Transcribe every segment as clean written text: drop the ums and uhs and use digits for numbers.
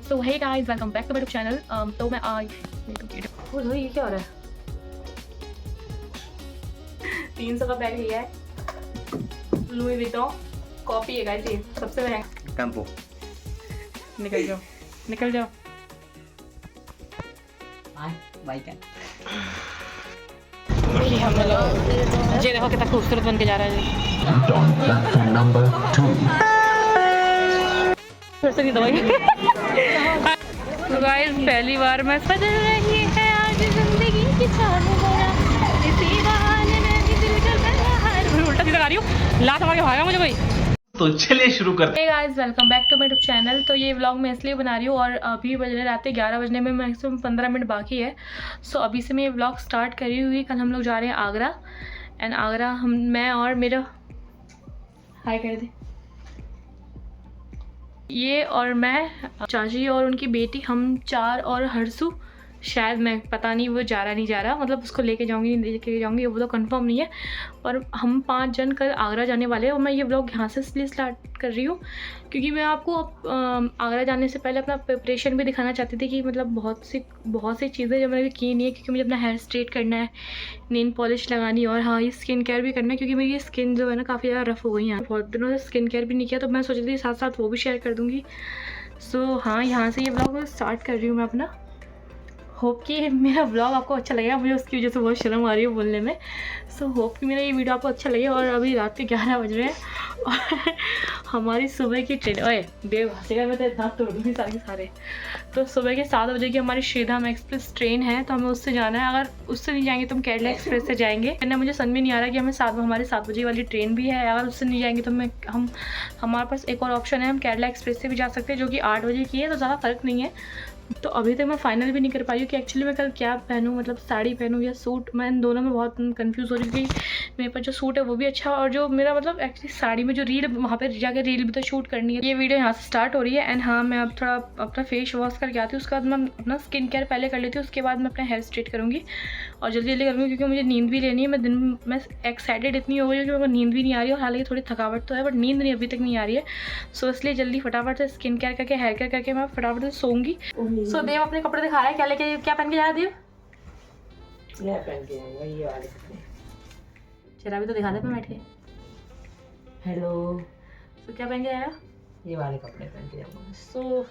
So hey guys, welcome back to my channel. तो मैं आज ये क्या हो रहा है? 300 का बैग लिया है, लुई विटॉन कॉपी है गाइस, ये सबसे महंगा। कैंपो निकल जाओ, निकल जाओ। बाइक है। ये हम लोग ये देखो कितना खूबसूरत बन के जा रहा है। नंबर 2 फिर से नहीं दवाई। तो गाइस पहली बार मैं सज रही है आज जिंदगी की चादर, इसी बहाने मैं भी दिल कर रहा है। उल्टा सीधा गा रही हूँ, लात मार के भागा मुझे कोई। तो चलिए शुरू करते हे guys, welcome back to my YouTube channel. तो ये व्लॉग मैं इसलिए बना रही हूँ और अभी बज रहे रात 11 बजने में मैक्सिमम 15 मिनट बाकी है। सो अभी से मैं ये व्लॉग स्टार्ट करी हुई। कल हम लोग जा रहे हैं आगरा एंड आगरा मैं और मेरा हाय कर दे, ये और मैं, चाची और उनकी बेटी, हम 4 और हर्षु, शायद मैं पता नहीं वो जा रहा नहीं जा रहा, मतलब उसको लेके जाऊंगी नहीं लेके जाऊंगी वो तो कंफर्म नहीं है। और हम 5 जन कल आगरा जाने वाले हैं। और मैं ये व्लॉग यहाँ से इसलिए स्टार्ट कर रही हूँ क्योंकि मैं आपको आगरा जाने से पहले अपना प्रिपरेशन भी दिखाना चाहती थी कि मतलब बहुत सी चीज़ें जो मैंने की नहीं है, क्योंकि मुझे अपना हेयर स्ट्रेट करना है, नेल पॉलिश लगानी और हाँ ये स्किन केयर भी करना है, क्योंकि मेरी स्किन जो है ना काफ़ी ज़्यादा रफ़ हो गई है। बहुत दिनों से स्किन केयर भी नहीं किया, तो मैं सोच रही थी साथ साथ वो भी शेयर कर दूँगी। सो हाँ, यहाँ से ये व्लॉग स्टार्ट कर रही हूँ मैं अपना। होप कि मेरा व्लॉग आपको अच्छा लगेगा। मुझे उसकी वजह से बहुत शर्म आ रही है बोलने में। सो होप कि मेरा ये वीडियो आपको अच्छा लगे। और अभी रात के 11 बज रहे हैं और हमारी सुबह की ट्रेन, ओए देव हंसेगा मैं तो दांत तोड़ दूँगी सारे। तो सुबह के 7 बजे की हमारी श्रीधाम एक्सप्रेस ट्रेन है, तो हमें उससे जाना है। अगर उससे नहीं जाएंगे तो हम केरला एक्सप्रेस से जाएंगे। मुझे समझ में नहीं आ रहा कि हमारे 7 बजे वाली ट्रेन भी है। अगर उससे नहीं जाएंगे तो हमारे पास एक और ऑप्शन है, हम केरला एक्सप्रेस से भी जा सकते हैं, जो कि 8 बजे की है, तो ज़्यादा फ़र्क नहीं है। तो अभी तक मैं फाइनल भी नहीं कर पाई हूँ कि एक्चुअली मैं कल क्या पहनूँ, मतलब साड़ी पहनूँ या सूट। मैं इन दोनों में बहुत कंफ्यूज हो रही हूँ कि मेरे पास जो सूट है वो भी अच्छा, और जो मेरा मतलब एक्चुअली साड़ी में जो रील, वहाँ पे जाकर रील भी तो शूट करनी है। ये वीडियो यहाँ से स्टार्ट हो रही है। एंड हाँ, मैं अब थोड़ा अपना फेस वॉश करके आती हूँ, उसके बाद मैं अपना स्किन केयर पहले कर लेती हूँ, उसके बाद मैं अपना हेयर स्ट्रेट करूँगी और जल्दी करूँगी, क्योंकि मुझे नींद भी लेनी है। मैं एक्साइटेड इतनी हो गई है कि मेरे को नींद भी नहीं आ रही है, और हालांकि थोड़ी थकावट तो है, बट नींद नहीं अभी तक नहीं आ रही है। सो इसलिए जल्दी फटाफट से स्किन केयर करके हेयर केयर करके मैं फटाफट से सोऊंगी। सो देव अपने कपड़े दिखा रहा है, क्या पहन के जा रहा है देव? ये पहन के आऊंगा, ये वाले कपड़े। चला भी तो दिखा दे मैं बैठ के। हेलो, तो क्या पहन के जाएगा? ये वाले कपड़े पहन के जाऊंगा। सो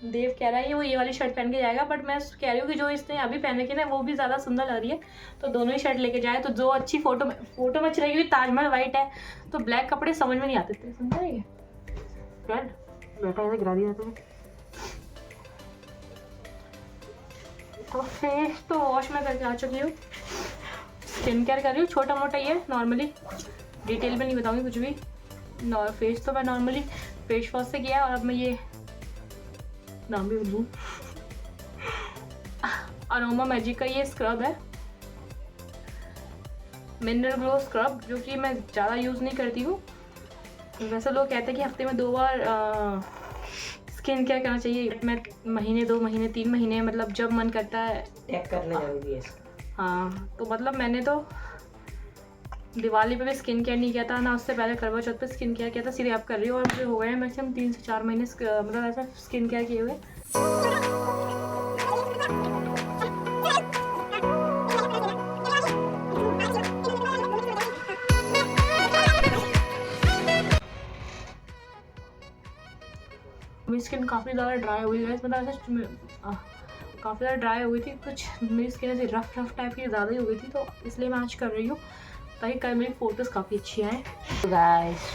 देव कह रहा है वो ये वाली शर्ट पहन के जाएगा, बट मैं कह रही हूँ कि जो इसने अभी पहन रखी है ना वो भी ज़्यादा सुंदर लग रही है, तो दोनों ही शर्ट लेके जाए। तो जो अच्छी फोटो में अच्छी लगेगी। ताजमहल वाइट है तो ब्लैक कपड़े समझ में नहीं आते थे, समझ आएंगे फ्रेंड। बेटा ऐसे गिरा दिया तुम्हें। तो फेस तो वॉश में करके आ चुकी हूँ, स्किन केयर कर रही हूँ छोटा मोटा, ये नॉर्मली, डिटेल में नहीं बताऊँगी कुछ भी। फेस तो मैं नॉर्मली फेस वॉश से किया है। और अब मैं ये नाम भी भूलूँ, अरोमा मैजिक का ये स्क्रब है, मिनरल ग्लो स्क्रब, जो कि मैं ज़्यादा यूज़ नहीं करती हूँ। वैसे लोग कहते हैं कि हफ्ते में 2 बार स्किन केयर करना चाहिए। मैं महीने 2 महीने 3 महीने, मतलब जब मन करता है चेक करना जरूरी है। हाँ, तो मतलब मैंने तो दिवाली पे भी स्किन केयर नहीं किया था, ना उससे पहले करवा चौथ पे स्किन केयर किया था, सीधे आप कर रही हो। और मुझे हो गए हैं मैक्सिमम 3 से 4 महीने मतलब ऐसा स्किन केयर किए हुए। मेरी स्किन काफ़ी ज़्यादा ड्राई हुई है, मतलब ऐसा काफ़ी ज़्यादा ड्राई हो गई थी, कुछ मेरी स्किन ऐसी रफ टाइप की ज़्यादा ही हो गई थी, तो इसलिए मैं आज कर रही हूँ ताकि कल मेरी फोटोज़ काफ़ी अच्छी आए। गाइस,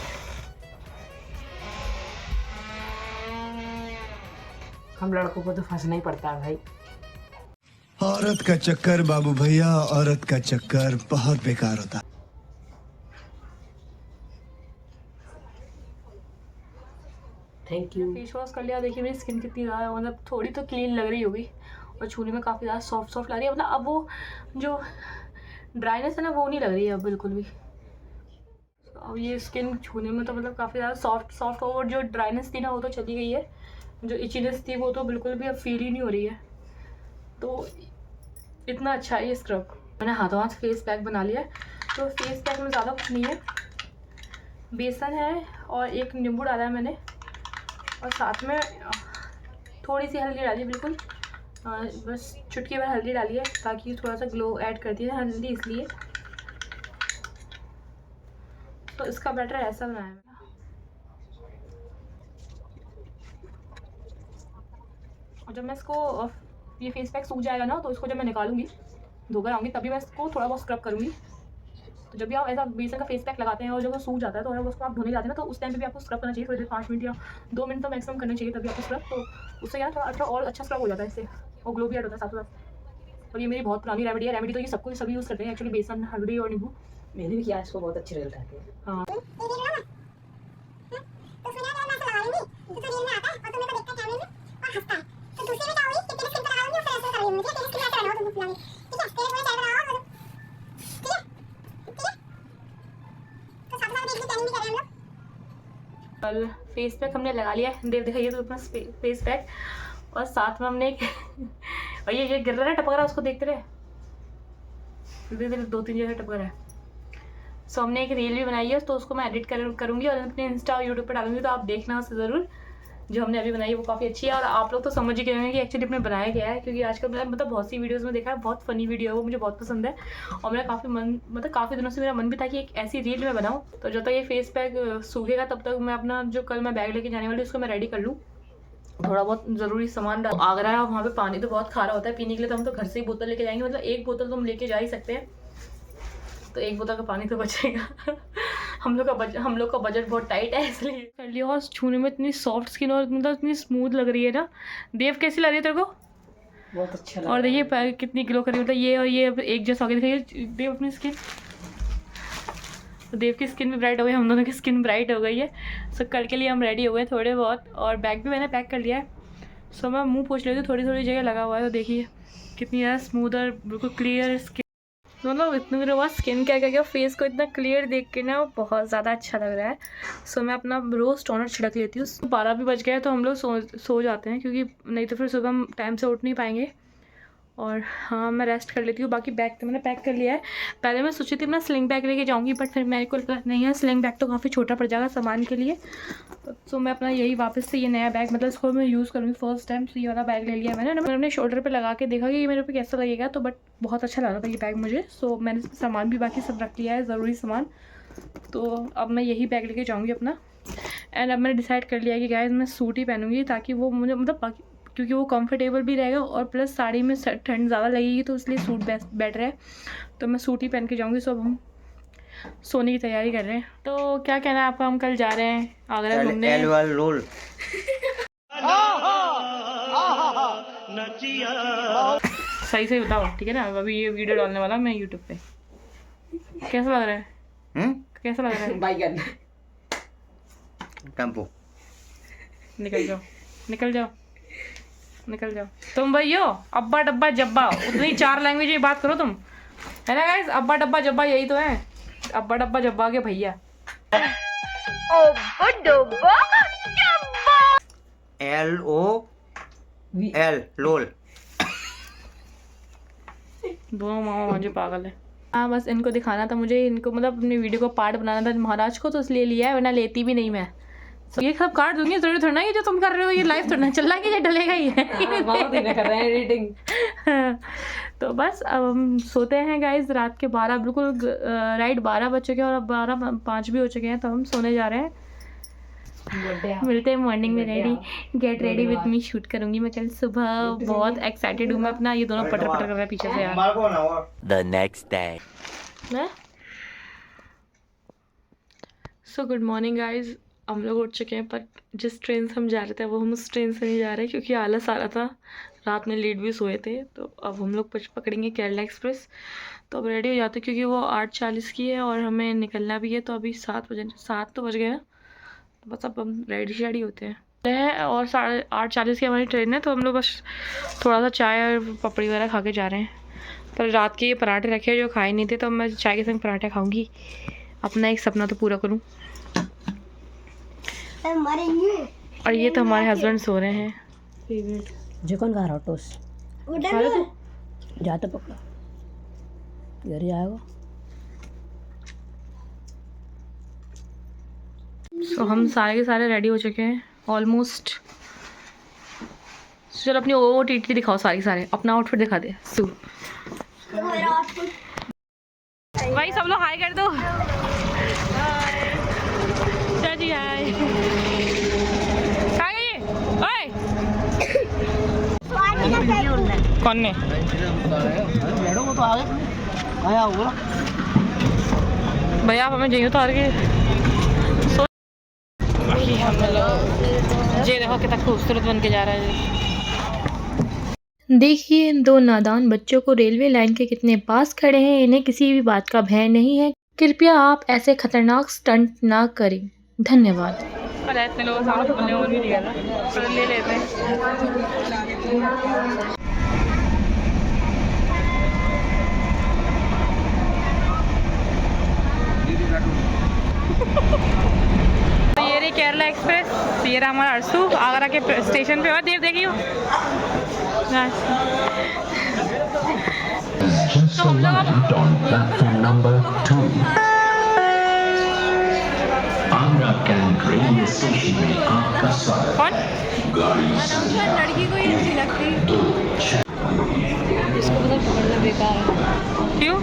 हम लड़कों को तो फंसना ही पड़ता है भाई। औरत का चक्कर बाबू भैया, औरत का चक्कर बहुत बेकार होता है। Thank you. फेस वॉश कर लिया, देखिए मेरी स्किन कितनी ज़्यादा, मतलब थोड़ी तो क्लीन लग रही होगी और छूने में काफ़ी ज़्यादा सॉफ्ट लग रही है। मतलब अब वो जो ड्राइनेस है ना वो नहीं लग रही है अब बिल्कुल भी। अब ये स्किन छूने में तो मतलब काफ़ी ज़्यादा सॉफ्ट और जो ड्राइनेस थी ना वो तो चली गई है, जो इचीनेस थी वो तो बिल्कुल भी अब फील ही नहीं हो रही है। तो इतना अच्छा है ये स्क्रब। मैंने हाथों हाथ फेस पैक बना लिया है। तो फेस पैक में ज़्यादा कुछ नहीं है, बेसन है और एक नींबू डाला है मैंने, और साथ में थोड़ी सी हल्दी डाली बिल्कुल, बस चुटकी भर हल्दी डाली है ताकि थोड़ा सा ग्लो ऐड करती है हल्दी, इसलिए। तो इसका बैटर ऐसा बनाया है। और जब मैं इसको ये फेस पैक सूख जाएगा ना, तो इसको जब मैं निकालूंगी, धोकर आऊँगी, तभी मैं इसको थोड़ा बहुत स्क्रब करूँगी। तो जब भी आप ऐसा बेसन का फेस पैक लगाते हैं और जब वो सूख जाता है, तो अगर उसको आप धोने जाते हैं ना, तो उस टाइम पे भी आपको स्क्रब करना चाहिए थोड़ी देर, 5 मिनट या 2 मिनट तो मैक्सिमम करना चाहिए, तभी आपको स्क्रब। तो उससे क्या थोड़ा और अच्छा स्क्रब हो जाता है इससे, और ग्लो भी ऐड होता है साथ साथ। और ये मेरी बहुत पुरानी रेमेडी है। रेमेडी तो ये सबको सभी यूज़ करते हैं एक्चुअली, बेसन, हल्दी और नींबू। मैंने भी किया, इसको बहुत अच्छे रिजल्ट आते हैं। हाँ और फेस पैक हमने लगा लिया है, देव दिखाइए तो अपना फेस पैक। और साथ में हमने एक और ये गिर रहा है, टपक रहा है, उसको देखते रहे, धीरे 2-3 जगह टपक रहा है। सो हमने एक रील भी बनाई है, तो उसको मैं एडिट करूँगी और अपने इंस्टा और यूट्यूब पर डालूंगी, तो आप देखना उसे ज़रूर। जो हमने अभी बनाई है वो काफ़ी अच्छी है, और आप लोग तो समझ ही गए होंगे कि एक्चुअली अपने बनाया गया है, क्योंकि आजकल मैं मतलब बहुत सी वीडियोस में देखा है, बहुत फनी वीडियो है वो, मुझे बहुत पसंद है। और मेरा काफ़ी दिनों से मेरा मन भी था कि एक ऐसी रील मैं बनाऊँ। तो जब तक ये फेस पैक सूखेगा तब तक मैं अपना जो कल मैं बैग लेके जाने वाली उसको मैं रेडी कर लूँ। थोड़ा बहुत ज़रूरी सामान आगरा है, वहाँ पे पानी तो बहुत खारा होता है पीने के लिए, तो हम तो घर से ही बोतल लेके जाएंगे, मतलब एक बोतल तो हम लेके जा ही सकते हैं, तो एक बोतल का पानी तो बचेगा। हम लोग का बजट बहुत टाइट है, इसलिए कर लिया। और छूने में इतनी सॉफ्ट स्किन और मतलब इतनी स्मूथ लग रही है ना। देव कैसी लग रही है तेरे को? बहुत अच्छा लगा। और देखिए कितनी ग्लो कर रही है, मतलब ये और ये एक जैसा हो गया। दिखाइए देव अपनी स्किन, देव की स्किन भी ब्राइट हो गई, हम दोनों की स्किन ब्राइट हो गई है। सो कल के लिए हम रेडी हो गए थोड़े बहुत, और बैग भी मैंने पैक कर लिया है। सो मैं मुँह पोंछ लेती हूँ, थोड़ी थोड़ी जगह लगा हुआ है, तो देखिए कितनी ज़्यादा स्मूथ और बिल्कुल क्लियर स्किन। मतलब इतने दिनों बाद स्किन केयर करके फेस को इतना क्लियर देख के ना बहुत ज़्यादा अच्छा लग रहा है। सो मैं अपना रोज़ टोनर छिड़क लेती हूँ। 12 भी बज गए तो हम लोग सो जाते हैं, क्योंकि नहीं तो फिर सुबह हम टाइम से उठ नहीं पाएंगे। और हाँ, मैं रेस्ट कर लेती हूँ। बाकी बैग तो मैंने पैक कर लिया है। पहले मैं सोची थी मैं स्लिंग बैग लेके जाऊँगी, बट फिर मेरे को लगा नहीं है, स्लिंग बैग तो काफ़ी छोटा पड़ जाएगा सामान के लिए। तो मैं अपना यही वापस से ये नया बैग, मतलब इसको मैं यूज़ करूँगी फर्स्ट टाइम, तो ये वाला बैग ले लिया मैंने अपने शोल्डर पे लगा के देखा कि ये मेरे पे कैसा लगेगा, तो बट बहुत अच्छा लग रहा था ये बैग मुझे। सो मैंने सामान भी बाकी सब रख लिया है, ज़रूरी सामान। तो अब मैं यही बैग लेके जाऊँगी अपना। एंड अब मैंने डिसाइड कर लिया कि गाइस मैं सूट ही पहनूँगी, ताकि वो मुझे मतलब बाकी, क्योंकि वो कंफर्टेबल भी रहेगा और प्लस साड़ी में ठंड ज़्यादा लगेगी, तो इसलिए सूट बेटर है। तो मैं सूट ही पहन के जाऊँगी। सो अब हम सोने की तैयारी कर रहे हैं। तो क्या कहना है आपका, हम कल जा रहे हैं आगरा घूमने। रोल सही से बताओ, ठीक है ना? अभी ये वीडियो डालने वाला मैं यूट्यूब पे। कैसा लग रहा है? कैसा लग रहा है? बैगन टेम्पो। निकल जाओ, निकल जाओ, निकल जाओ। तुम भाई हो अब्बा डब्बा जब्बा, उतनी 4 लैंग्वेज में बात करो तुम, है ना गाइस? अब्बा डब्बा जब्बा यही तो है, अब्बा डब्बा जब्बा के भैया। LOL लोल। दोनों मामा मुझे पागल है। हाँ, बस इनको दिखाना था मुझे, इनको मतलब अपनी वीडियो को पार्ट बनाना था महाराज को, तो इसलिए लिया है, वरना लेती भी नहीं मैं। तो ये सब काट दूंगी, जरूरी थोड़ा ना ये जो तुम कर रहे हो ये लाइव थोड़ा ना चल रहा है कि ये डलेगा ही है। कर रहे हैं एडिटिंग। तो बस अब हम सोते हैं गाइज। रात के 12 बिल्कुल राइट 12 बज चुके हैं, और अब 12:05 भी हो चुके हैं, तो हम सोने जा रहे हैं। मिलते हैं मॉर्निंग में। Ready, get ready with me shoot करूंगी मैं कल सुबह। बहुत एक्साइटेड हूँ मैं अपना। ये दोनों पटर पटर कर रहे हैं पीछे से यार। The next day. So good morning guys. हम लोग उठ चुके हैं, पर जिस ट्रेन से हम जा रहे थे वो हम उस ट्रेन से नहीं जा रहे, क्योंकि आलस आ रहा था, रात में लेट भी सोए थे। तो अब हम लोग पकड़ेंगे केरला एक्सप्रेस। तो अब रेडी हो जाते, क्योंकि वो 8:40 की है और हमें निकलना भी है। तो अभी 7 तो बज गए ना, तो बस अब हम रेडी होते हैं। और 8:40 की हमारी ट्रेन है, तो हम लोग बस थोड़ा सा चाय और पपड़ी वगैरह खा के जा रहे हैं। पर रात के ये पराठे रखे जो खाए नहीं थे, तो मैं चाय के संग पराठे खाऊंगी। अपना एक सपना तो पूरा करूँ। और ये तो हमारे हस्बैंड सो रहे हैं। जो कौन खा रहा हो टोस्ट? जाते पकड़ा घर ही आएगा। सो हम सारे के सारे रेडी हो चुके हैं ऑलमोस्ट। चलो अपनी OOTT दिखाओ सारे अपना आउटफिट दिखा दे सू। भाई सब लोग हाय कर दो। चाची हाय। कौन ने भैया आप हमें चाहिए उतार के हम लोग ये देखो कितना खूबसूरत बन के जा रहा है। देखिए इन दो नादान बच्चों को रेलवे लाइन के कितने पास खड़े हैं, इन्हें किसी भी बात का भय नहीं है। कृपया आप ऐसे खतरनाक स्टंट ना करें। धन्यवाद। इतने लोगों सामने बोलने और भी नहीं गया ले लेते हैं। ये रही केरला एक्सप्रेस, ये रहा हमारा अरसू आगरा के स्टेशन पे। और देव देखियो तो हम लोग कौन लड़की को ही अच्छी लगती इसको मतलब पकड़ना बेकार है। क्यों?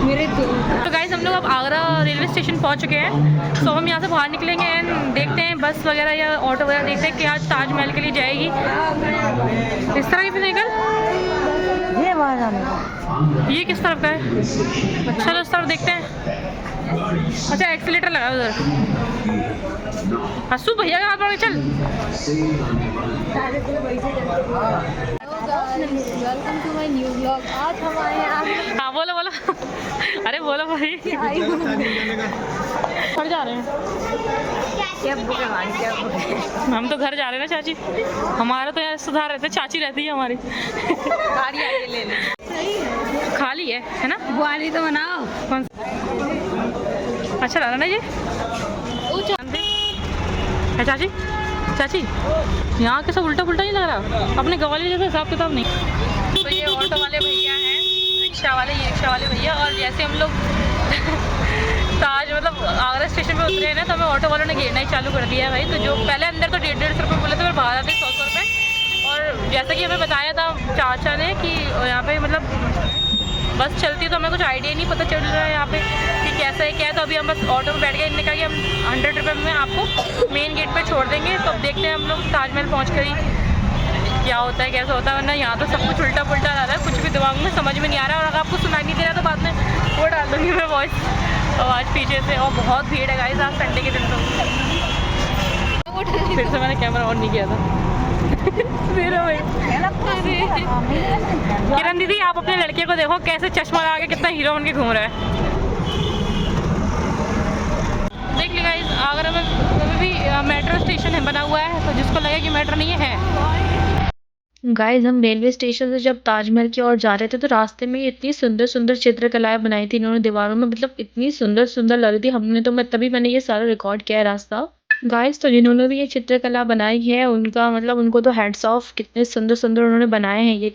तो गाइस हम लोग अब आगरा रेलवे स्टेशन पहुंच चुके हैं। सो हम यहाँ से बाहर निकलेंगे एंड देखते हैं बस वगैरह या ऑटो वगैरह देखते हैं कि आज ताजमहल के लिए जाएगी। इस तरह की भी निकल ये किस तरफ का है? चलो उस तरफ देखते हैं। अच्छा एक्सीलेटर लगा उधर। हंसू भैया का हाथ पकड़ चल। Welcome to my new vlog. आज हम आए हैं। हाँ बोलो बोलो। अरे बोलो भाई। घर जा रहे हैं। हम तो घर जा रहे हैं ना चाची। हमारा तो यहाँ सुधार रहते चाची रहती है हमारी। खाली है ना? बुआरी तो बनाओ। कौन अच्छा लग रहा ना ये? है चाची चाची यहाँ कैसा उल्टा पुल्टा नहीं लग रहा? अपने गवाली जैसे हिसाब किताब नहीं। तो ये ऑटो वाले भैया हैं, रिक्शा वाले भैया। और जैसे हम लोग ताज मतलब आगरा स्टेशन पे उतरे हैं ना तो हमें ऑटो वालों ने घेरना ही चालू कर दिया है भाई। तो जो पहले अंदर तो 150 रुपये बोले थे फिर बाहर आते 100 रुपये। और जैसा कि हमें बताया था चाचा ने कि यहाँ पे मतलब बस चलती है तो हमें कुछ आइडिया नहीं पता चल रहा है यहाँ पे कि कैसा है क्या है। तो अभी हम बस ऑटो में बैठ गए। इन्होंने कहा कि हम 100 रुपये में आपको मेन गेट पे छोड़ देंगे। तो अब देखते हैं हम लोग ताजमहल पहुँच कर ही क्या होता है कैसा होता है। वरना यहाँ तो सब कुछ उल्टा पुल्टा आ रहा है, कुछ भी दिमाग में समझ में नहीं आ रहा है। और अगर आपको सुनाई नहीं दे रहा तो बाद में वो डाल दूँगी मैं वॉइस आवाज़ पीछे से। और बहुत भीड़ है गाइस आज संडे के दिन। तो फिर से मैंने कैमरा ऑन नहीं किया था। किरण दीदी आप अपने लड़के को देखो कैसे चश्मा लगा के कितना हीरो बन के घूम रहा है। देख लिया गाइस आगरा में अभी भी मेट्रो स्टेशन है बना हुआ है। तो जिसको लगे कि मेट्रो नहीं है। गाइस हम रेलवे स्टेशन से जब ताजमहल की ओर जा रहे थे तो रास्ते में इतनी सुंदर सुंदर चित्रकलाएं बनाई थी इन्होंने दीवारों में। मतलब इतनी सुंदर सुंदर लग रही थी। मैंने ये सारा रिकॉर्ड किया है रास्ता। गाइस तो जिन्होंने भी ये चित्रकला बनाई है उनका मतलब उनको तो हैट्स ऑफ। कितने सुंदर सुंदर उन्होंने बनाए हैं ये।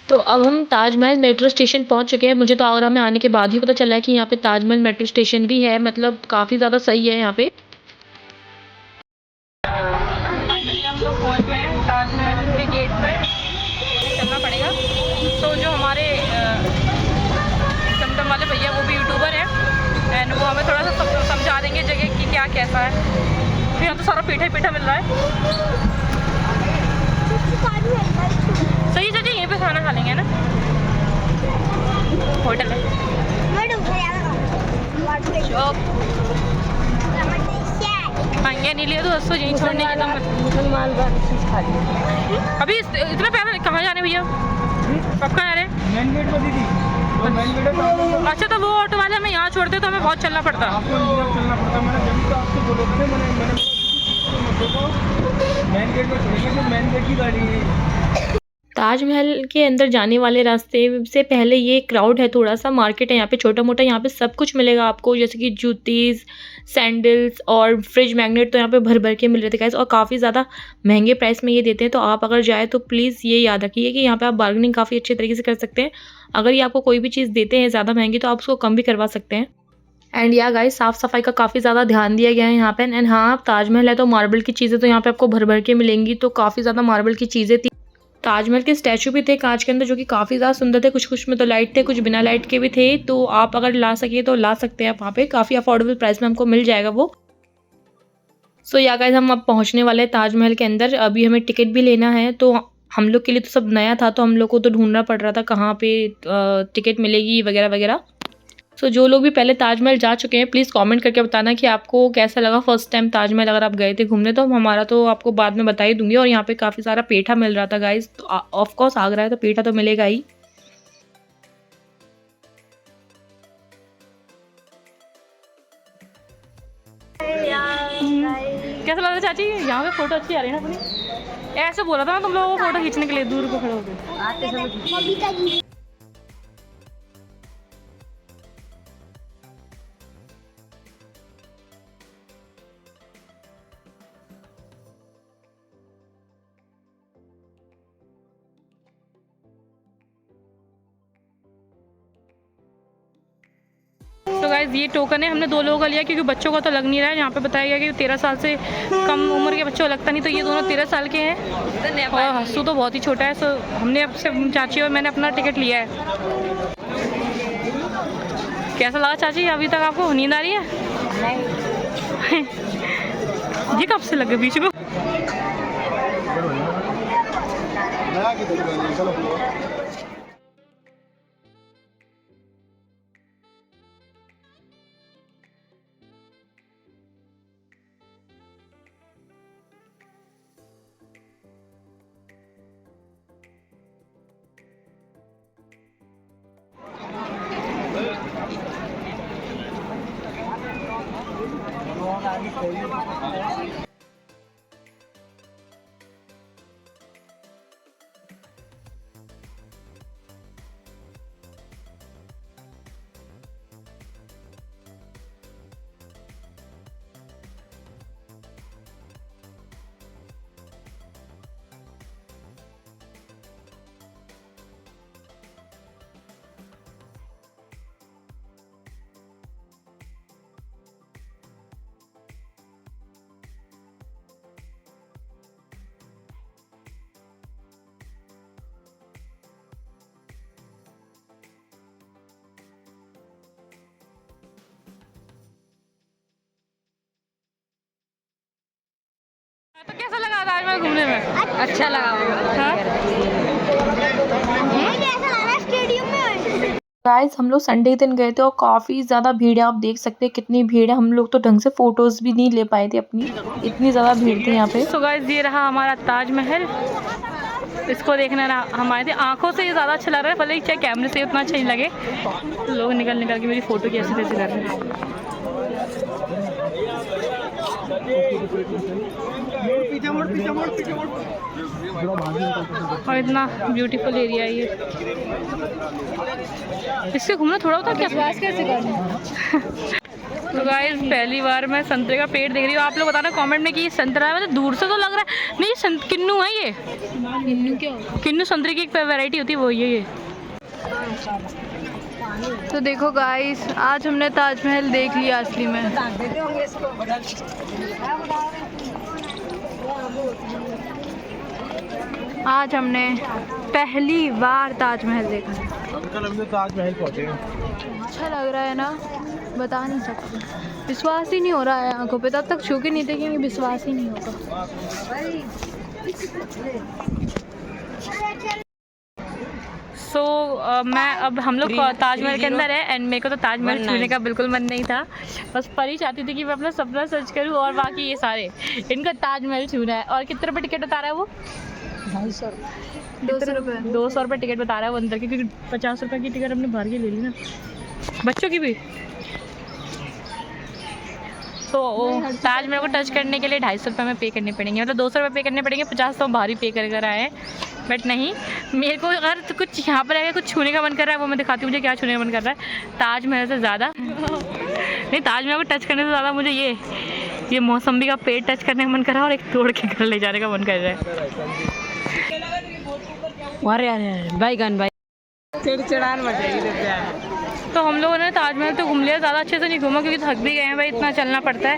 तो अब हम ताजमहल मेट्रो स्टेशन पहुंच चुके हैं। मुझे तो आगरा में आने के बाद ही पता चला है कि यहाँ पे ताजमहल मेट्रो स्टेशन भी है। मतलब काफ़ी ज़्यादा सही है यहाँ पे। हम लोग पहुँच गए हैं ताजमहल के गेट पर। चलना पड़ेगा। तो जो हमारे टमटम वाले भैया वो भी यूट्यूबर हैं एंड वो हमें थोड़ा सा समझा देंगे जगह कि क्या कैसा है। तो यहाँ तो सारा पीठा ही पीठा मिल रहा है। सही सही यहीं पे खाना खा लेंगे ना। होटल है महंगे नहीं लिए तो दोस्तों यहीं छोड़ने की अभी इतना पैसा कहाँ जाने भैया? कब कहाँ जा रहे हैं? मेन गेट पर दीदी। अच्छा तो वो ऑटो वाले हमें यहाँ छोड़ते तो हमें बहुत चलना पड़ता। मेन गेट पर छोड़ेंगे तो मेन गेट की गाड़ी है। ताजमहल के अंदर जाने वाले रास्ते से पहले ये क्राउड है, थोड़ा सा मार्केट है यहाँ पे छोटा मोटा। यहाँ पे सब कुछ मिलेगा आपको, जैसे कि जूतीज़, सैंडल्स और फ्रिज मैग्नेट तो यहाँ पे भर भर के मिल रहे थे गाइस, और काफ़ी ज़्यादा महंगे प्राइस में ये देते हैं। तो आप अगर जाए तो प्लीज़ ये याद रखिए कि यहाँ पे आप बार्गेनिंग काफ़ी अच्छे तरीके से कर सकते हैं। अगर ये आपको कोई भी चीज़ देते हैं ज़्यादा महंगी तो आप उसको कम भी करवा सकते हैं। एंड या गाइस, साफ़ सफाई का काफ़ी ज़्यादा ध्यान दिया गया है यहाँ पे। एंड हाँ, ताजमहल है तो मार्बल की चीज़ें तो यहाँ पे आपको भर भर के मिलेंगी, तो काफ़ी ज़्यादा मार्बल की चीज़ें थी। ताजमहल के स्टैचू भी थे कांच के अंदर, जो कि काफ़ी ज़्यादा सुंदर थे। कुछ कुछ में तो लाइट थे, कुछ बिना लाइट के भी थे। तो आप अगर ला सकिए तो ला सकते हैं आप वहाँ पे, काफ़ी अफोर्डेबल प्राइस में हमको मिल जाएगा वो। सो या गाइस, हम अब पहुँचने वाले हैं ताजमहल के अंदर। अभी हमें टिकट भी लेना है, तो हम लोग के लिए तो सब नया था, तो हम लोग को तो ढूंढना पड़ रहा था कहाँ पे टिकट मिलेगी वगैरह वगैरह। सो जो लोग भी पहले ताजमहल जा चुके हैं प्लीज़ कमेंट करके बताना कि आपको कैसा लगा फर्स्ट टाइम ताजमहल, अगर आप गए थे घूमने। तो हमारा तो आपको बाद में बता ही दूंगी। और यहाँ पे काफ़ी सारा पेठा मिल रहा था गाइस, तो ऑफ कोर्स आगरा है तो पेठा तो मिलेगा ही। कैसा लगा चाची? यहाँ पे फोटो अच्छी आ रही है ना अपनी। ऐसे बोला था ना तुम लोगों को फोटो खींचने के लिए दूर को खड़े होकर। तो गाइज ये टोकन है, हमने 2 लोगों का लिया क्योंकि बच्चों का तो लग नहीं रहा है। यहाँ पे बताया गया कि 13 साल से कम उम्र के बच्चों को लगता नहीं, तो ये दोनों 13 साल के हैं और हंसू तो बहुत ही छोटा है। सो हमने अब से चाची और मैंने अपना टिकट लिया है। कैसा लगा चाची? अभी तक आपको नींद आ रही है? ये कब से लगे बीच में? तो कैसा लगा ताजमहल घूमने में? अच्छा लगा। हाँ? स्टेडियम में गाइस, हम लोग संडे दिन गए थे और काफ़ी ज़्यादा भीड़ है। आप देख सकते हैं कितनी भीड़ है। हम लोग तो ढंग से फ़ोटोज़ भी नहीं ले पाए थे अपनी, इतनी ज़्यादा भीड़ थी यहाँ पे। सो गाइस, ये रहा हमारा ताजमहल। इसको देखना हमारे थे आँखों से ये ज़्यादा अच्छा लग रहा है, भले ही चाहे कैमरे से उतना अच्छा नहीं लगे। तो लोग निकल निकल के मेरी फ़ोटो की ऐसे तैसे कर रहे हैं। और इतना ब्यूटीफुल एरिया है ये। इससे घूमना थोड़ा होता क्या? कैसे करना? तो गाइस, पहली बार मैं संतरे का पेड़ देख रही हूँ। आप लोग बताना कमेंट में कि ये संतरा है। मतलब दूर से तो लग रहा है नहीं, किन्नू है ये। किन्नू क्या होता है? किन्नू संतरे की एक वैरायटी होती है, वो ये। तो देखो गाइस, आज हमने ताजमहल देख लिया असली में। आज हमने पहली बार ताजमहल देखा। ताजमहल पहुंचे। अच्छा लग रहा है ना, बता नहीं सकते। विश्वास ही नहीं हो रहा है आंखों पे, तब तक छू के नहीं देखेंगे विश्वास ही नहीं होगा। सो मैं अब हम लोग ताजमहल के अंदर है एंड मेरे को तो ताजमहल छूने का बिल्कुल मन नहीं था। बस परी चाहती थी कि मैं अपना सपना सच करूं और बाकी ये सारे इनका ताजमहल छूना है। और कितने रुपये टिकट बता रहा है वो? 200 रुपये। 200 रुपये टिकट बता रहा है वो अंदर की, क्योंकि 50 रुपये की टिकट हमने भर के ले ली ना, बच्चों की भी। तो ताजमहल को टच करने के लिए 250 रुपये में पे करने पड़ेंगे, मतलब 200 रुपये पे करने पड़ेंगे, 50 तो हम बाहर ही पे कर आए हैं। बट नहीं, मेरे को अगर तो कुछ यहाँ पर आएगा कुछ छूने का मन कर रहा है, वो मैं दिखाती हूँ मुझे क्या छूने का मन कर रहा है। ताजमहल से ज़्यादा नहीं, ताजमहल को टच करने से ज़्यादा मुझे ये मौसम्बी का पेड़ टच करने का मन कर रहा है और एक तोड़ के घर ले जाने का मन कर रहा है। अरे बैगन भाई चिड़चिड़ान मच जाएगी। तो हम लोगों ने ताजमहल तो घूम लिया, ज़्यादा अच्छे से नहीं घूमा क्योंकि थक भी गए हैं भाई, इतना चलना पड़ता है।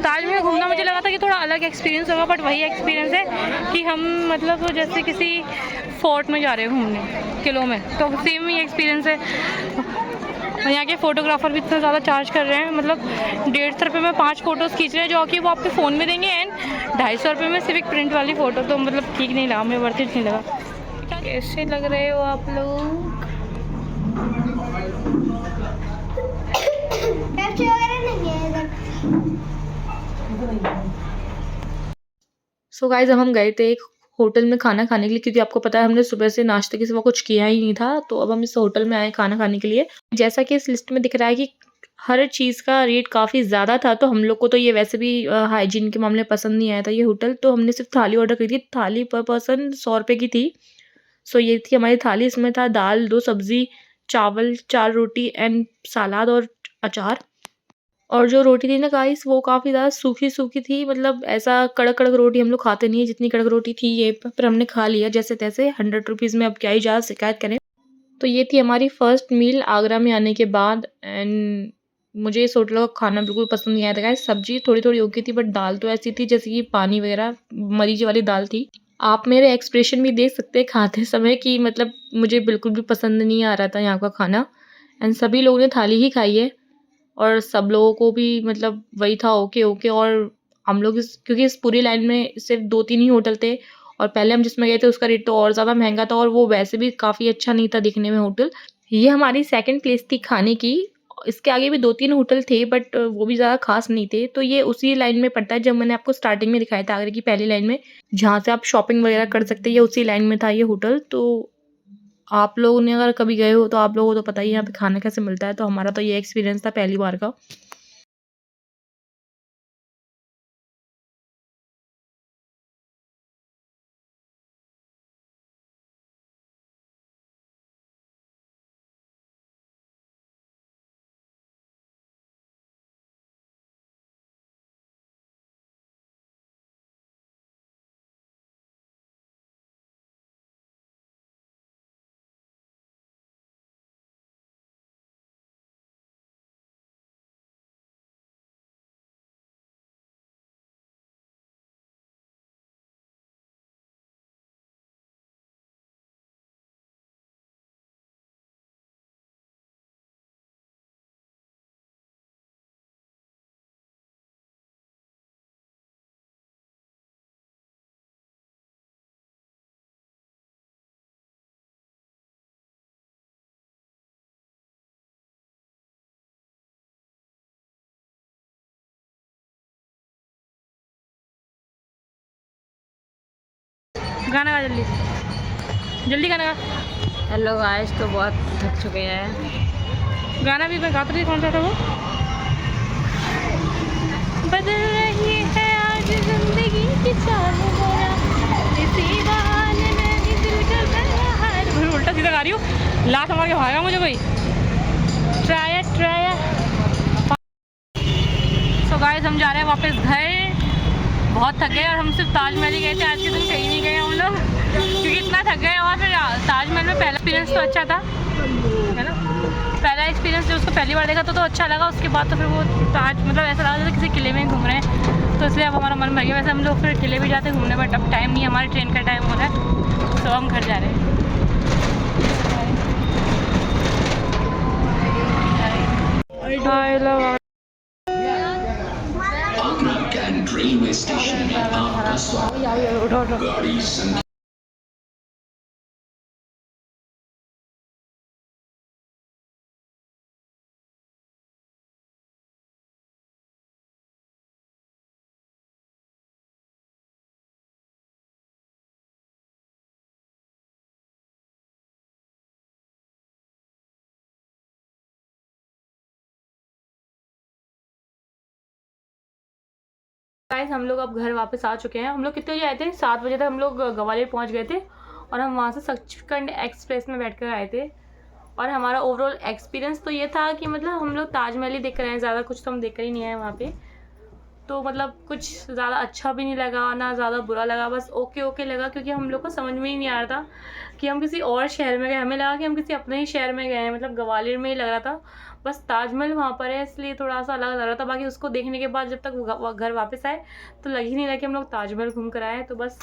ताजमहल घूमना मुझे लगा था कि थोड़ा अलग एक्सपीरियंस होगा, बट वही एक्सपीरियंस है कि हम मतलब जैसे किसी फोर्ट में जा रहे हैं घूमने किलों में, तो सेम ही एक्सपीरियंस है। और यहाँ के फ़ोटोग्राफ़र भी इतना ज़्यादा चार्ज कर रहे हैं, मतलब 150 रुपये में 5 फ़ोटोज़ खींच रहे हैं, जो कि वो आपके फ़ोन में देंगे, एंड 250 रुपये में सिर्फ एक प्रिंट वाली फ़ोटो। तो मतलब ठीक नहीं लगा, हमें वर्थ इट नहीं लगा। कैसे लग रहे हो आप लोग? सो गाइस, अब हम गए थे एक होटल में खाना खाने के लिए, क्योंकि आपको पता है हमने सुबह से नाश्ते के सिवा कुछ किया ही नहीं था। तो अब हम इस होटल में आए खाना खाने के लिए। जैसा कि इस लिस्ट में दिख रहा है कि हर चीज़ का रेट काफ़ी ज़्यादा था, तो हम लोग को तो ये वैसे भी हाइजीन के मामले पसंद नहीं आया था ये होटल। तो हमने सिर्फ थाली ऑर्डर करी थी। थाली पर पर्सन 100 रुपये की थी। सो ये थी हमारी थाली। इसमें था दाल, 2 सब्ज़ी, चावल, 4 रोटी एंड सलाद और अचार। और जो रोटी थी ना गाइस, वो काफ़ी ज़्यादा सूखी थी, मतलब ऐसा कड़क रोटी हम लोग खाते नहीं है जितनी कड़क रोटी थी ये, पर हमने खा लिया जैसे तैसे 100 रुपीज़ में। अब क्या ही ज़्यादा शिकायत करें। तो ये थी हमारी फर्स्ट मील आगरा में आने के बाद। एंड मुझे इस होटल का खाना बिल्कुल पसंद नहीं आया था गाइस। सब्जी थोड़ी ओके थी, बट दाल तो ऐसी थी जैसे कि पानी वगैरह मरीज वाली दाल थी। आप मेरे एक्सप्रेशन भी देख सकते हैं खाते समय कि मतलब मुझे बिल्कुल भी पसंद नहीं आ रहा था यहाँ का खाना। एंड सभी लोगों ने थाली ही खाई है और सब लोगों को भी मतलब वही था, ओके। और हम लोग क्योंकि इस पूरी लाइन में सिर्फ 2-3 ही होटल थे, और पहले हम जिसमें गए थे उसका रेट तो और ज़्यादा महंगा था, और वो वैसे भी काफ़ी अच्छा नहीं था दिखने में होटल। ये हमारी सेकंड प्लेस थी खाने की। इसके आगे भी 2-3 होटल थे, बट वो भी ज़्यादा खास नहीं थे। तो ये उसी लाइन में पड़ता है जब मैंने आपको स्टार्टिंग में दिखाया था, आगरे की पहली लाइन में, जहाँ से आप शॉपिंग वगैरह कर सकते हैं। ये उसी लाइन में था ये होटल। तो आप लोगों ने अगर कभी गए हो तो आप लोगों को तो पता ही है यहाँ पे खाना कैसे मिलता है। तो हमारा तो ये एक्सपीरियंस था पहली बार का। गाना गा जल्दी गाना गा। हेलो गाइस, तो बहुत थक चुके हैं। गाना भी मैं गाती थी, कौन सा था वो? बदल रही है आज जिंदगी की चाल मेरा, इसी बहाने मैं भी दिल कर रहा है। उल्टा सीधा गा रही हूँ, लात मार के भागा मुझे कोई। ट्राया सो गाइस, हम जा रहे हैं वापस घर। बहुत थक गए, और हम सिर्फ ताजमहल ही गए थे आज के दिन, कहीं नहीं गए हम लोग क्योंकि इतना थक गए। और फिर ताजमहल में पहला एक्सपीरियंस तो अच्छा था, है ना। पहला एक्सपीरियंस जो उसको पहली बार देखा तो अच्छा लगा। उसके बाद तो फिर वो ताज मतलब ऐसा लगा जैसे किसी किले में घूम रहे हैं, तो इसलिए अब हमारा मन भर गया। वैसे हम लोग फिर किले भी जाते घूमने, बट अब टाइम नहीं, हमारी ट्रेन का टाइम हो रहा है, तो हम घर जा रहे हैं। I love रेलवे स्टेशन में आपका स्वागत। गाड़ी संख्या गाइस, हम लोग अब घर वापस आ चुके हैं। हम लोग कितने बजे आए थे? 7 बजे तक हम लोग ग्वालियर पहुंच गए थे, और हम वहाँ से सचखंड एक्सप्रेस में बैठ कर आए थे। और हमारा ओवरऑल एक्सपीरियंस तो ये था कि मतलब हम लोग ताजमहल ही देख कर आए, ज़्यादा कुछ तो हम देख कर ही नहीं आए वहाँ पे। तो मतलब कुछ ज़्यादा अच्छा भी नहीं लगा ना ज़्यादा बुरा लगा, बस ओके ओके लगा, क्योंकि हम लोग को समझ में ही नहीं आ रहा था कि हम किसी और शहर में गए। हमें लगा कि हम किसी अपने ही शहर में गए हैं, मतलब ग्वालियर में ही लग रहा था। बस ताजमहल वहाँ पर है इसलिए थोड़ा सा अलग लग रहा था। बाकी उसको देखने के बाद जब तक घर वापस आए तो लग ही नहीं रहा कि हम लोग ताजमहल घूम कर आए। तो बस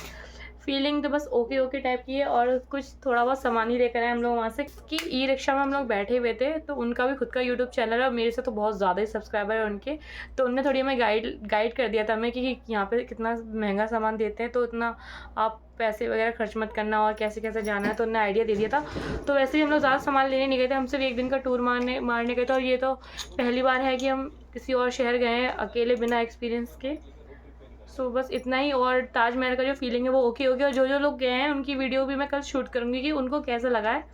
फीलिंग तो बस ओके ओके टाइप की है। और कुछ थोड़ा बहुत सामान ही लेकर आए हम लोग वहाँ से कि ई रिक्शा में हम लोग बैठे हुए थे। तो उनका भी खुद का यूट्यूब चैनल है और मेरे से तो बहुत ज़्यादा ही सब्सक्राइबर है उनके। तो उनने थोड़ी हमें गाइड कर दिया था हमें कि यहाँ पे कितना महंगा सामान देते हैं, तो इतना आप पैसे वगैरह खर्च मत करना और कैसे कैसे जाना है। तो उन्होंने आइडिया दे दिया था। तो वैसे ही हम लोग ज़्यादा सामान लेने नहीं गए थे, हम सिर्फ एक दिन का टूर मारने गए थे। और ये तो पहली बार है कि हम किसी और शहर गए हैं अकेले बिना एक्सपीरियंस के। सो बस इतना ही। और ताजमहल का जो फीलिंग है वो ओके ओके। और जो लोग गए हैं उनकी वीडियो भी मैं कल शूट करूँगी कि उनको कैसा लगा है।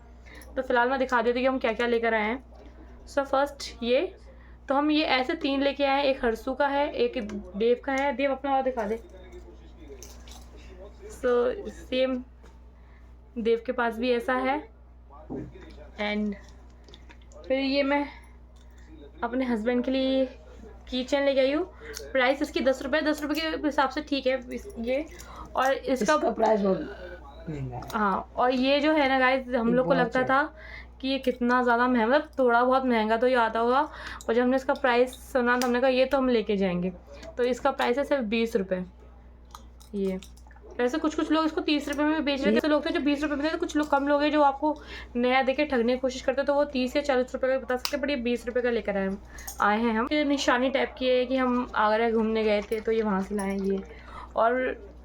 तो फिलहाल मैं दिखा देती हूँ कि हम क्या क्या लेकर आए हैं। सो फर्स्ट ये तो हम ये ऐसे 3 लेके आए हैं। एक हर्षू का है, एक देव का है। देव अपना वाला दिखा दे। सो सेम देव के पास भी ऐसा है। एंड फिर ये मैं अपने हस्बैंड के लिए की चेन लेके आई हूँ। प्राइस इसकी 10 रुपये के हिसाब से ठीक है ये। और इसका प्राइस बहुत महंगा है। हाँ, और ये जो है ना गाइस, हम लोग को लगता था कि ये कितना ज़्यादा महंगा, मतलब थोड़ा बहुत महंगा तो ये आता होगा। और जब हमने इसका प्राइस सुना तो हमने कहा ये तो हम लेके जाएंगे। तो इसका प्राइस है सिर्फ 20 रुपये। ये वैसे कुछ लोग इसको 30 रुपये में भी बेच रहे थे। तो लोग थे जो 20 रुपये में थे, तो कुछ लोग कम लोग हैं जो आपको नया देके ठगने की कोशिश करते, तो वो 30 या 40 रुपये का बता सकते हैं। बट ये 20 रुपये का लेकर आए हैं हम। ये निशानी टाइप की है कि हम आगरा घूमने गए थे, तो ये वहाँ से लाए ये। और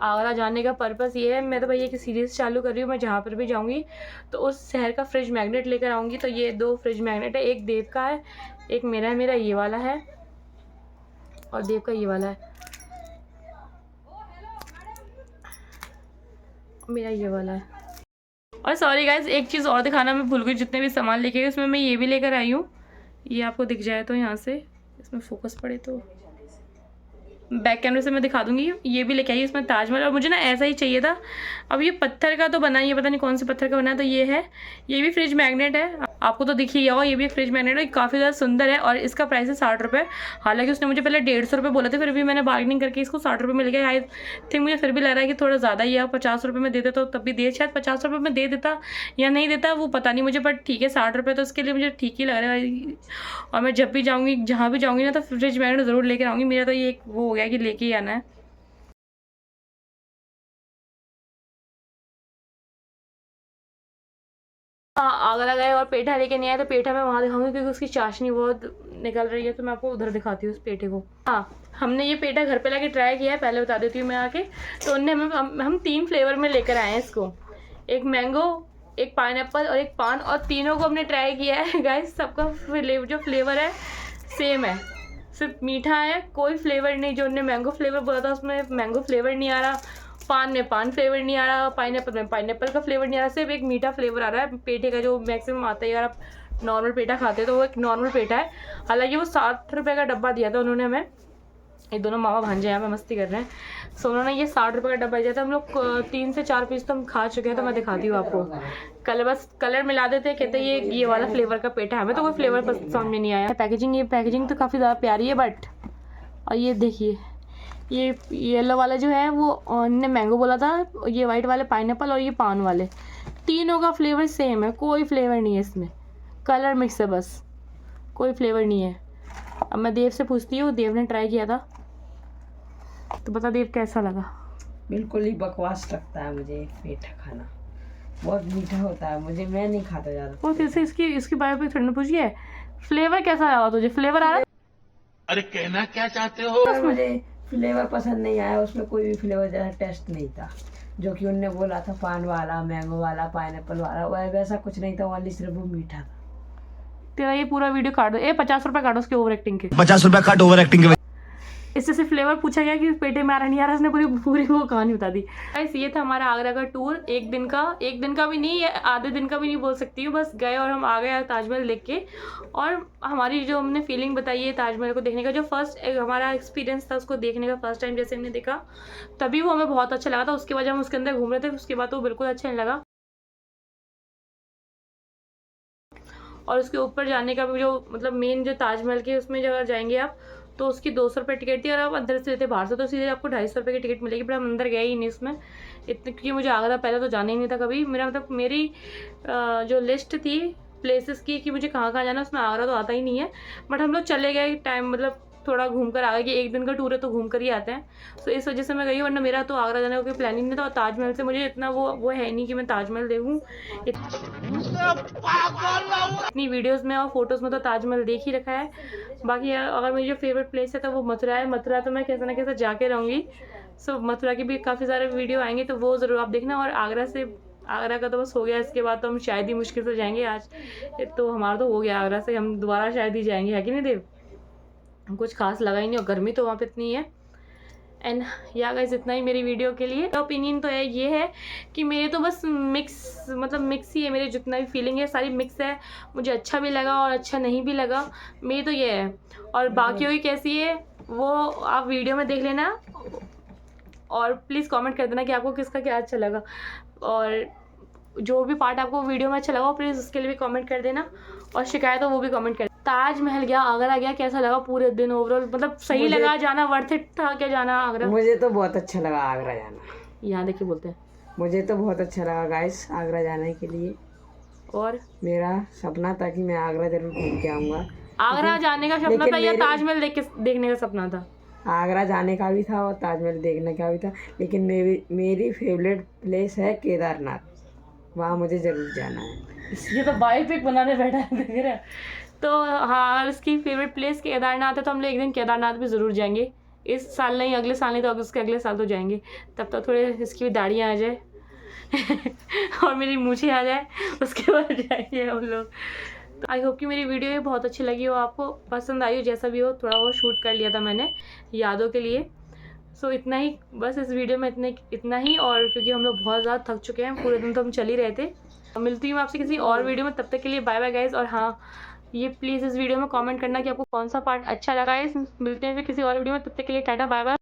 आगरा जाने का पर्पस ये है, मैं तो भैया की सीरीज़ चालू कर रही हूँ। मैं जहाँ पर भी जाऊँगी तो उस शहर का फ्रिज मैग्नेट लेकर आऊँगी। तो ये 2 फ्रिज मैग्नेट है, एक देव का है, एक मेरा ये वाला है और देव का ये वाला है, मेरा ये वाला है। और सॉरी गाइज, एक चीज़ और दिखाना मैं भूल गई। जितने भी सामान लेके गए उसमें मैं ये भी लेकर आई हूँ। ये आपको दिख जाए तो यहाँ से, इसमें फोकस पड़े तो बैक कैमरे से मैं दिखा दूंगी। ये भी लेके आई इसमें ताजमहल। और मुझे ना ऐसा ही चाहिए था। अब ये पत्थर का तो बना है, ये पता नहीं कौन से पत्थर का बना है। तो ये है, ये भी फ्रिज मैग्नेट है, आपको तो दिख ही गया होगा। ये भी एक फ्रिज मैग्नेट है, काफ़ी ज़्यादा सुंदर है। और इसका प्राइस है 60 रुपये। हालांकि उसने मुझे पहले 150 रुपये बोला था, फिर भी मैंने बार्गेनिंग करके इसको 60 रुपये मिल गया। आई थिंक मुझे फिर भी लग रहा है कि थोड़ा ज़्यादा ही है। 50 रुपये में देते तो तब भी दे, शायद 50 रुपये में दे देता या नहीं देता वो पता नहीं मुझे, बट ठीक है 60 रुपये तो इसके लिए मुझे ठीक ही लग रहा है। और मैं जब भी जाऊँगी, जहाँ भी जाऊँगी ना, तो फ्रिज मैग्नेट ज़रूर लेकर आऊँगी। मेरा तो ये एक वो हो गया कि लेके ही आना है। हाँ, आगरा गए और पेठा लेके नहीं आए, तो पेठा मैं वहाँ दिखाऊंगी क्योंकि उसकी चाशनी बहुत निकल रही है। तो मैं आपको उधर दिखाती हूँ उस पेठे को। हाँ, हमने ये पेठा घर पे लाके ट्राई किया है, पहले बता देती हूँ मैं आके। तो उनने हम 3 फ्लेवर में लेकर आए हैं इसको, एक मैंगो, एक पाइनएप्पल और एक पान। और तीनों को हमने ट्राई किया है गाइस। सबका जो फ्लेवर है सेम है, सिर्फ मीठा है, कोई फ्लेवर नहीं। जो उनने मैंगो फ्लेवर बोला था उसमें मैंगो फ्लेवर नहीं आ रहा, पान में पान फ्लेवर नहीं आ रहा, पाइनएप्पल में पाइनएप्पल का फ्लेवर नहीं आ रहा, सिर्फ एक मीठा फ्लेवर आ रहा है पेठे का, जो मैक्सिमम आता है। अगर आप नॉर्मल पेठा खाते हैं तो वो एक नॉर्मल पेठा है। हालांकि वो 60 रुपये का डब्बा दिया था उन्होंने हमें। ये दोनों मामा भांजे यहाँ पे मस्ती कर रहे हैं। सो उन्होंने ये 60 रुपये का डब्बा दिया था। हम लोग 3 से 4 पीस तो हम खा चुके हैं। तो मैं दिखाती हूँ आपको। बस कलर मिला देते हैं, कहते हैं ये वाला फ्लेवर का पेठा है। हमें तो कोई फ्लेवर समझ में नहीं आया। पैकेजिंग, ये पैकेजिंग तो काफ़ी ज़्यादा प्यारी है बट, और ये देखिए ये येलो वाला जो है वो उन्होंने मैंगो बोला था, ये वाइट वाले पाइनएप्पल और ये पान वाले, तीनों का फ्लेवर सेम है, कोई फ्लेवर नहीं है इसमें, कलर मिक्स है बस, कोई फ्लेवर नहीं है। अब मैं देव से पूछती हूँ, देव ने ट्राई किया था तो बता देव कैसा लगा। बिल्कुल ही बकवास लगता है मुझे पेठा खाना, बहुत मीठा होता है। मैं नहीं खाता ज़्यादा। वो जैसे इसकी बायोपिक थोड़ी ना पूछिए, फ्लेवर कैसा लगा तुझे? फ्लेवर आ रहा है? अरे कहना क्या चाहते हो? मुझे फ्लेवर पसंद नहीं आया, उसमें कोई भी फ्लेवर ज़्यादा टेस्ट नहीं था। जो कि उनने बोला था पान वाला, मैंगो वाला, पाइनएप्पल वाला, वैसा कुछ नहीं था, ओनली सिर्फ वो मीठा था। तेरा ये पूरा वीडियो काट दो, 50 रुपये काटो उसके ओवर एक्टिंग के। 50 रुपए काट ओवर एक्टिंग के। इससे सिर्फ फ्लेवर पूछा गया कि पेटे में आ रहा नहीं आ रहा, उसने पूरी वो कहानी बता दी। गाइस ये था हमारा आगरा का टूर। एक दिन का भी नहीं, आधे दिन का भी नहीं बोल सकती हूँ। बस गए और हम आ गए ताजमहल देख के। और हमारी जो हमने फीलिंग बताई है ताजमहल को देखने का, जो फर्स्ट हमारा एक्सपीरियंस था उसको देखने का, फर्स्ट टाइम जैसे हमने देखा तभी वो हमें बहुत अच्छा लगा था। उसके बाद हम उसके अंदर घूम रहे थे, उसके बाद वो बिल्कुल अच्छा नहीं लगा। और उसके ऊपर जाने का भी जो मतलब मेन जो ताजमहल के उसमें जगह जाएंगे आप तो उसकी 200 रुपये टिकट थी और आप अंदर से लेते बाहर से तो सीधे आपको 250 रुपये की टिकट मिलेगी। पर हम अंदर गए ही नहीं उसमें इतने, क्योंकि मुझे आगरा पहले तो जाना ही नहीं था कभी। मेरा मतलब मेरी जो लिस्ट थी प्लेसेस की कि मुझे कहाँ कहाँ जाना उसमें आगरा तो आता ही नहीं है। बट हम लोग चले गए टाइम मतलब थोड़ा घूम कर आ गए कि एक दिन का टूर है तो घूम कर ही आते हैं। तो इस वजह से मैं गई, वरना मेरा तो आगरा जाने का कोई प्लानिंग नहीं था। और ताजमहल से मुझे इतना वो है नहीं कि मैं ताजमहल देखूँ। इतनी वीडियोस में और फोटोज़ में तो ताजमहल देख ही रखा है। बाकी अगर मेरी जो फेवरेट प्लेस है तो वो मथुरा है। मथुरा तो मैं कैसे ना कैसे जाके रहूँगी। सो मथुरा की भी काफ़ी सारे वीडियो आएंगे तो वो ज़रूर आप देखना। और आगरा का तो बस हो गया, इसके बाद तो हम शायद ही मुश्किल से जाएंगे। आज तो हमारा तो हो गया आगरा से, हम दोबारा शायद ही जाएंगे, है कि नहीं देव? कुछ खास लगा ही नहीं और गर्मी तो वहाँ पे इतनी है। एंड या गाइस इतना ही मेरी वीडियो के लिए। ओपिनियन तो ये है कि मेरे तो बस मिक्स ही है, मेरे जितना भी फीलिंग है सारी मिक्स है। मुझे अच्छा भी लगा और अच्छा नहीं भी लगा, मेरी तो ये है। और बाकियों की कैसी है वो आप वीडियो में देख लेना और प्लीज़ कमेंट कर देना कि आपको किसका क्या अच्छा लगा। और जो भी पार्ट आपको वीडियो में अच्छा लगा प्लीज़ उसके लिए भी कमेंट कर देना। और शिकायत हो वो भी कमेंट कर। ताजमहल गया, आगरा गया, कैसा लगा पूरे दिन ओवरऑल? मतलब सही लगा जाना, वर्थ इट था क्या जाना आगरा? मुझे तो बहुत अच्छा लगा आगरा जाना। यहाँ देखिए बोलते हैं मुझे तो बहुत अच्छा लगा गाइस आगरा जाने के लिए। और मेरा सपना था कि मैं आगरा जरूर घूम के आऊँगा। आगरा जाने का सपना था या ताजमहल देखने का सपना था? आगरा जाने का भी था और ताजमहल देखने का भी था, लेकिन मेरी फेवरेट प्लेस है केदारनाथ। वहाँ मुझे ज़रूर जाना है। इसलिए तो बायोपिक बनाने बैठा है, देख रहे हैं। तो हाँ, इसकी फेवरेट प्लेस केदारनाथ है तो हम लोग एक दिन केदारनाथ भी ज़रूर जाएंगे। इस साल नहीं, अगले साल नहीं तो उसके अगले साल तो जाएंगे। तब तक थोड़े इसकी भी दाढ़ियाँ आ जाए और मेरी मूछें आ जाए, उसके बाद जाएंगे हम लोग। तो आई होप कि मेरी वीडियो ये बहुत अच्छी लगी हो, आपको पसंद आई हो। जैसा भी हो थोड़ा वो शूट कर लिया था मैंने यादों के लिए। सो इतना ही बस इस वीडियो में इतना ही। और क्योंकि हम लोग बहुत ज़्यादा थक चुके हैं, पूरे दिन तो हम चल ही रहे थे। मिलती हूँ आपसे किसी और वीडियो में, तब तक के लिए बाय बाय गाइस। और हाँ, ये प्लीज़ इस वीडियो में कमेंट करना कि आपको कौन सा पार्ट अच्छा लगा है। मिलते हैं फिर किसी और वीडियो में, तब तक के लिए टाटा बाय बाय।